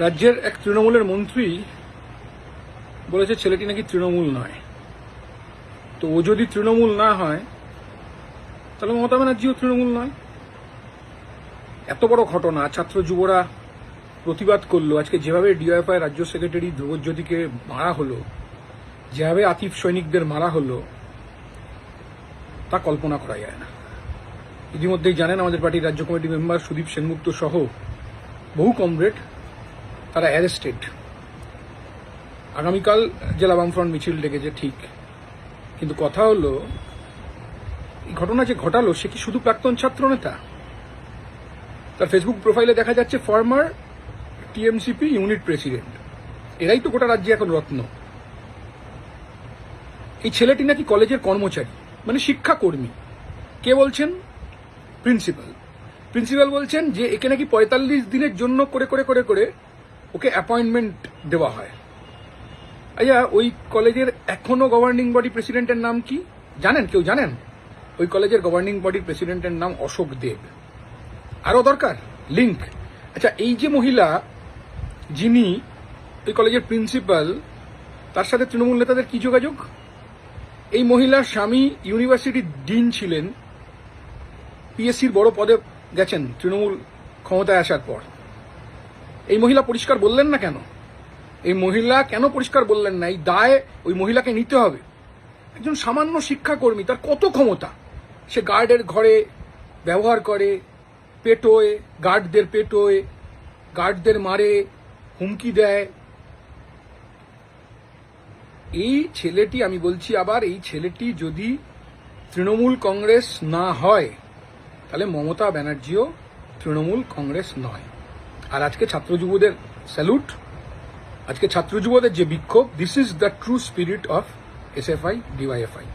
রাজ্যের এক তৃণমূলের মন্ত্রী বলেছে ছেলেটি নাকি তৃণমূল নয়। তো ও যদি তৃণমূল না হয় তাহলে মমতা ব্যানার্জিও তৃণমূল নয়। এত বড় ঘটনা, ছাত্র যুবরা প্রতিবাদ করলো। আজকে যেভাবে ডিওএফআই রাজ্য সেক্রেটারি ধ্রুবজ্যোতিকে মারা হলো, যেভাবে আতিফ সৈনিকদের মারা হলো, তা কল্পনা করা যায় না। ইতিমধ্যেই জানেন আমাদের পার্টির রাজ্য কমিটি মেম্বার সুদীপ সেনগুপ্ত সহ বহু কমরেড তারা অ্যারেস্টেড। আগামীকাল জেলা বামফ্রন্ট মিছিল ডেকেছে ঠিক, কিন্তু কথা হলো এই ঘটনা যে ঘটালো সে কি শুধু প্রাক্তন ছাত্র নেতা? তার ফেসবুক প্রোফাইলে দেখা যাচ্ছে ফর্মার টিএমসিপি ইউনিট প্রেসিডেন্ট। এরাই তো গোটা রাজ্যে এখন রত্ন। এই ছেলেটি নাকি কলেজের কর্মচারী, মানে শিক্ষাকর্মী। কে বলছেন? প্রিন্সিপাল। প্রিন্সিপাল বলছেন যে একে নাকি ৪৫ দিনের জন্য করে করে করে করে ওকে অ্যাপয়েন্টমেন্ট দেওয়া হয়। আচ্ছা, ওই কলেজের এখনো গভর্নিং বডি প্রেসিডেন্টের নাম কি জানেন? কেউ জানেন? ওই কলেজের গভর্নিং বডির প্রেসিডেন্টের নাম অশোক দেব। আরও দরকার লিঙ্ক। আচ্ছা, এই যে মহিলা যিনি ওই কলেজের প্রিন্সিপাল, তার সাথে তৃণমূল নেতাদের কি যোগাযোগ? এই মহিলার স্বামী ইউনিভার্সিটির ডিন ছিলেন, পিএসসির বড় পদে গেছেন তৃণমূল ক্ষমতায় আসার পর। এই মহিলা পরিষ্কার বললেন না কেন? এই মহিলা কেন পরিষ্কার বললেন না? এই দায় ওই মহিলাকে নিতে হবে। একজন সামান্য শিক্ষাকর্মী, তার কত ক্ষমতা! সে গার্ডের ঘরে ব্যবহার করে, পেটোয়, গার্ডদের পেটোয়, গার্ডদের মারে, হুমকি দেয়। এই ছেলেটি, আমি বলছি আবার, এই ছেলেটি যদি তৃণমূল কংগ্রেস না হয় তাহলে মমতা ব্যানার্জিও তৃণমূল কংগ্রেস নয়। আর আজকে ছাত্র যুবদের স্যালুট, আজকে ছাত্র যুবদের যে বিক্ষোভ, this is the true spirit of SFI DYFI.